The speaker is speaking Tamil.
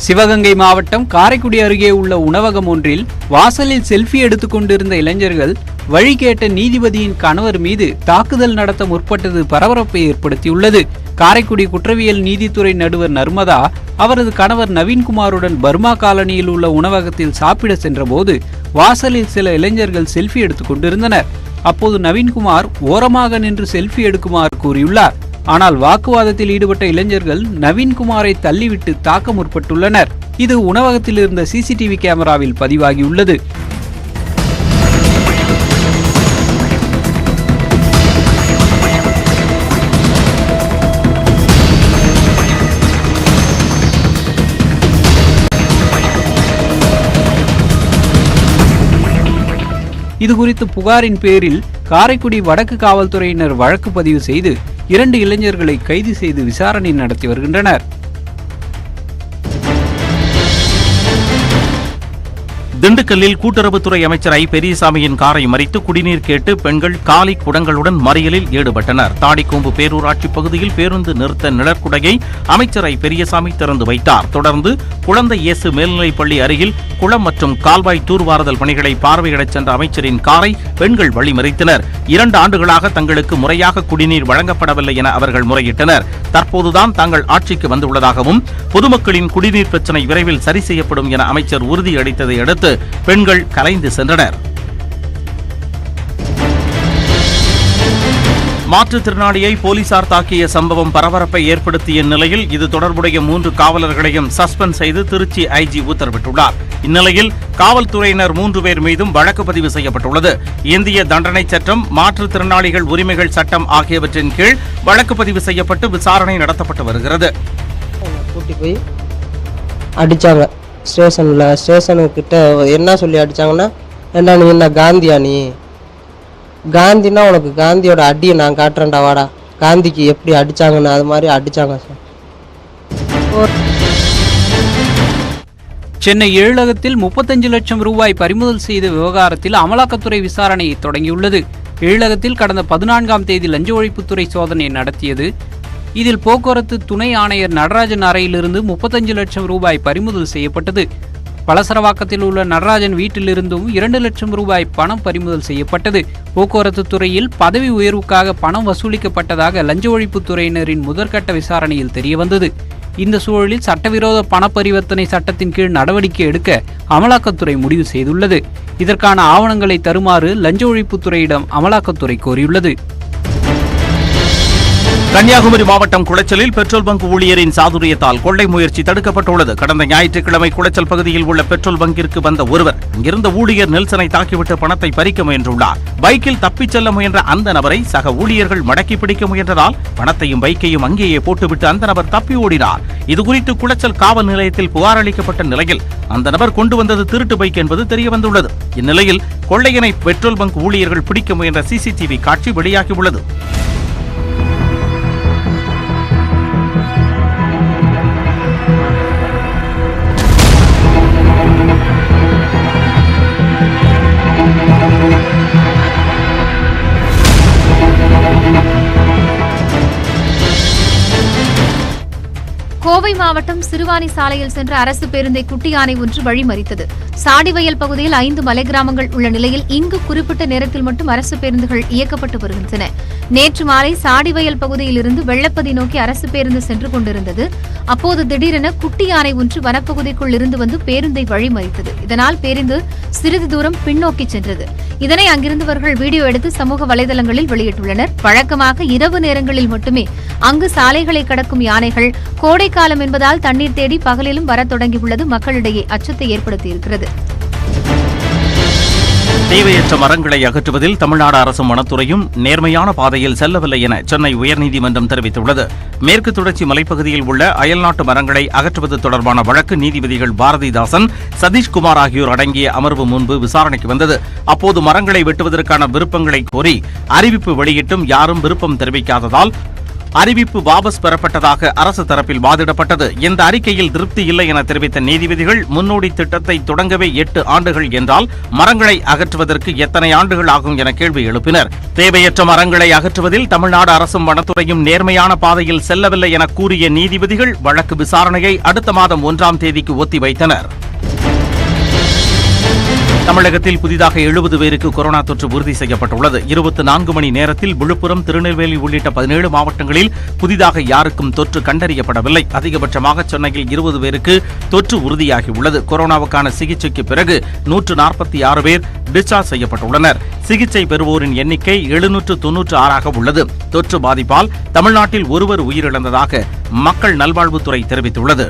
சிவகங்கை மாவட்டம் காரைக்குடி அருகே உள்ள உணவகம் ஒன்றில் வாசலில் செல்ஃபி எடுத்துக் கொண்டிருந்த இளைஞர்கள் வழி கேட்ட நீதிபதியின் கணவர் மீது தாக்குதல் நடத்த முற்பட்டது பரபரப்பை ஏற்படுத்தியுள்ளது. காரைக்குடி குற்றவியல் நீதித்துறை நடுவர் நர்மதா அவரது கணவர் நவீன்குமாருடன் பர்மா காலனியில் உள்ள உணவகத்தில் சாப்பிட சென்றபோது வாசலில் சில இளைஞர்கள் செல்ஃபி எடுத்துக் கொண்டிருந்தனர். அப்போது நவீன்குமார் ஓரமாக நின்று செல்ஃபி எடுக்குமாறு கூறியுள்ளார். ஆனால் வாக்குவாதத்தில் ஈடுபட்ட இளைஞர்கள் நவீன்குமாரை தள்ளிவிட்டு தாக்க முற்பட்டுள்ளனர். இது உணவகத்தில் இருந்த சிசிடிவி கேமராவில் பதிவாகியுள்ளது. இதுகுறித்து புகாரின் பேரில் காரைக்குடி வடக்கு காவல்துறையினர் வழக்கு பதிவு செய்து 2 இளைஞர்களை கைது செய்து விசாரணை நடத்தி வருகின்றனர். திண்டுக்கல்லில் கூட்டுறவுத்துறை அமைச்சர் ஐ பெரியசாமியின் காரை மறித்து குடிநீர் கேட்டு பெண்கள் காலி குடங்களுடன் மறியலில் ஈடுபட்டனர். தாடிக்கொம்பு பேரூராட்சி பகுதியில் பேருந்து நிறுத்த நிழற்குடையை அமைச்சர் ஐ பெரியசாமி திறந்து வைத்தார். தொடர்ந்து குழந்தை இயேசு மேல்நிலைப்பள்ளி அருகில் குளம் மற்றும் கால்வாய் தூர்வாறுதல் பணிகளை பார்வையிடச் சென்ற அமைச்சரின் காரை பெண்கள் வழிமறித்தனர். 2 ஆண்டுகளாக தங்களுக்கு முறையாக குடிநீர் வழங்கப்படவில்லை என அவர்கள் முறையிட்டனர். தற்போதுதான் தாங்கள் ஆட்சிக்கு வந்துள்ளதாகவும் பொதுமக்களின் குடிநீர் பிரச்சினை விரைவில் சரி செய்யப்படும் என அமைச்சர் உறுதியளித்ததை அடுத்து பெண்கள் கலைந்து சென்றனர். மாற்றுத்திறனாளியை போலீசார் தாக்கிய சம்பவம் பரபரப்பை ஏற்படுத்திய நிலையில் இது தொடர்புடைய 3 காவலர்களையும் சஸ்பெண்ட் செய்து திருச்சி ஐஜி உத்தரவிட்டுள்ளார். இந்நிலையில் காவல்துறையினர் 3 பேர் மீதும் வழக்கு பதிவு செய்யப்பட்டுள்ளது. இந்திய தண்டனை சட்டம், மாற்றுத்திறனாளிகள் உரிமைகள் சட்டம் ஆகியவற்றின் கீழ் வழக்கு பதிவு செய்யப்பட்டு விசாரணை நடத்தப்பட்டு வருகிறது. கூட்டி போய் அடிச்சாங்க ஸ்டேஷனுக்கிட்ட. என்ன சொல்லி அடிச்சாங்கன்னா, என்ன நீ என்ன காந்தியா, நீ காந்தினா உனக்கு காந்தியோட அடியை நான் காட்டுறேன்டா வாடா, காந்திக்கு எப்படி அடிச்சாங்கன்னு அது மாதிரி அடிச்சாங்க சார். சென்னை எழிலகத்தில் 35 லட்சம் ரூபாய் பறிமுதல் செய்த விவகாரத்தில் அமலாக்கத்துறை விசாரணையை தொடங்கியுள்ளது. எழிலகத்தில் கடந்த 14ஆம் தேதி லஞ்ச ஒழிப்புத்துறை சோதனை நடத்தியது. இதில் போக்குவரத்து துணை ஆணையர் நடராஜன் அறையிலிருந்து 35 லட்சம் ரூபாய் பறிமுதல் செய்யப்பட்டது. பலசரவாக்கத்தில் உள்ள நடராஜன் வீட்டிலிருந்தும் 2 லட்சம் ரூபாய் பணம் பறிமுதல் செய்யப்பட்டது. போக்குவரத்து துறையில் பதவி உயர்வுக்காக பணம் வசூலிக்கப்பட்டதாக லஞ்ச ஒழிப்புத்துறையினரின் முதற்கட்ட விசாரணையில் தெரியவந்தது. இந்த சூழலில் சட்டவிரோத பண பரிவர்த்தனை சட்டத்தின் கீழ் நடவடிக்கை எடுக்க அமலாக்கத்துறை முடிவு செய்துள்ளது. இதற்கான ஆவணங்களை தருமாறு லஞ்ச ஒழிப்புத்துறையிடம் அமலாக்கத்துறை கோரியுள்ளது. கன்னியாகுமரி மாவட்டம் குளச்சலில் பெட்ரோல் பங்க் ஊழியரின் சாதுரியத்தால் கொள்ளை முயற்சி தடுக்கப்பட்டுள்ளது. கடந்த ஞாயிற்றுக்கிழமை குளச்சல் பகுதியில் உள்ள பெட்ரோல் பங்கிற்கு வந்த ஒருவர் இங்கிருந்த ஊழியர் நெல்சனை தாக்கிவிட்டு பணத்தை பறிக்க முயன்றுள்ளார். பைக்கில் தப்பிச் செல்ல முயன்ற அந்த நபரை சக ஊழியர்கள் மடக்கி பிடிக்க முயன்றதால் பணத்தையும் பைக்கையும் அங்கேயே போட்டுவிட்டு அந்த நபர் தப்பி ஓடினார். இதுகுறித்து குளச்சல் காவல் நிலையத்தில் புகார் அளிக்கப்பட்ட நிலையில் அந்த நபர் கொண்டு வந்தது திருட்டு பைக் என்பது தெரியவந்துள்ளது. இந்நிலையில் கொள்ளையனை பெட்ரோல் பங்க் ஊழியர்கள் பிடிக்க முயன்ற சிசிடிவி காட்சி வெளியாகியுள்ளது. கோவை மாவட்டம் சிறுவாணி சாலையில் சென்ற அரசு பேருந்தை குட்டி யானை ஒன்று வழிமறித்தது. சாடிவயல் பகுதியில் 5 மலை கிராமங்கள் உள்ள நிலையில் இங்கு குறிப்பிட்ட நேரத்தில் மட்டும் அரசு பேருந்துகள் இயக்கப்பட்டு வருகின்றன. நேற்று மாலை சாடிவயல் பகுதியில் இருந்து வெள்ளப்பதி நோக்கி அரசு பேருந்து சென்று கொண்டிருந்தது. அப்போது திடீரென குட்டி யானை ஒன்று வனப்பகுதிக்குள் இருந்து வந்து பேருந்தை வழிமறித்தது. இதனால் பேருந்து சிறிது தூரம் பின்னோக்கி சென்றது. இதனை அங்கிருந்தவர்கள் வீடியோ எடுத்து சமூக வலைதளங்களில் வெளியிட்டுள்ளனர். வழக்கமாக இரவு நேரங்களில் மட்டுமே அங்கு சாலைகளை கடக்கும் யானைகள் கோடைக்காலம் என்பதால் தண்ணீர் தேடி பகலிலும் வரத் தொடங்கியுள்ளது மக்களிடையே அச்சத்தை ஏற்படுத்தியிருக்கிறது. தேவையற்ற மரங்களை அகற்றுவதில் தமிழ்நாடு அரசும் வனத்துறையும் நேர்மையான பாதையில் செல்லவில்லை என சென்னை உயர்நீதிமன்றம் தெரிவித்துள்ளது. மேற்கு தொடர்ச்சி மலைப்பகுதியில் உள்ள அயல்நாட்டு மரங்களை அகற்றுவது தொடர்பான வழக்கு நீதிபதிகள் பாரதிதாசன், சதீஷ்குமார் ஆகியோர் அடங்கிய அமர்வு முன்பு விசாரணைக்கு வந்தது. அப்போது மரங்களை வெட்டுவதற்கான விருப்பங்களை கோரி அறிவிப்பு வெளியிட்டும் யாரும் விருப்பம் தெரிவிக்காததால் அறிவிப்பு வாபஸ் பெறப்பட்டதாக அரசு தரப்பில் வாதிடப்பட்டது. இந்த அறிக்கையில் திருப்தி இல்லை என தெரிவித்த நீதிபதிகள், முன்னோடி திட்டத்தை தொடங்கவே 8 ஆண்டுகள் என்றால் மரங்களை அகற்றுவதற்கு எத்தனை ஆண்டுகள் ஆகும் என கேள்வி எழுப்பினர். தேவையற்ற மரங்களை அகற்றுவதில் தமிழ்நாடு அரசும் வனத்துறையும் நேர்மையான பாதையில் செல்லவில்லை என கூறிய நீதிபதிகள் வழக்கு விசாரணையை அடுத்த மாதம் 1ஆம் தேதிக்கு ஒத்திவைத்தனர். தமிழகத்தில் புதிதாக 70 பேருக்கு கொரோனா தொற்று உறுதி செய்யப்பட்டுள்ளது. 24 மணி நேரத்தில் விழுப்புரம், திருநெல்வேலி உள்ளிட்ட 17 மாவட்டங்களில் புதிதாக யாருக்கும் தொற்று கண்டறியப்படவில்லை. அதிகபட்சமாக சென்னையில் 20 பேருக்கு தொற்று உறுதியாகியுள்ளது. கொரோனாவுக்கான சிகிச்சைக்கு பிறகு 146 பேர் டிஸ்சார்ஜ் செய்யப்பட்டுள்ளனர். சிகிச்சை பெறுவோரின் எண்ணிக்கை 796 உள்ளது. தொற்று பாதிப்பால் தமிழ்நாட்டில் ஒருவர் உயிரிழந்ததாக மக்கள் நல்வாழ்வுத்துறை தெரிவித்துள்ளது.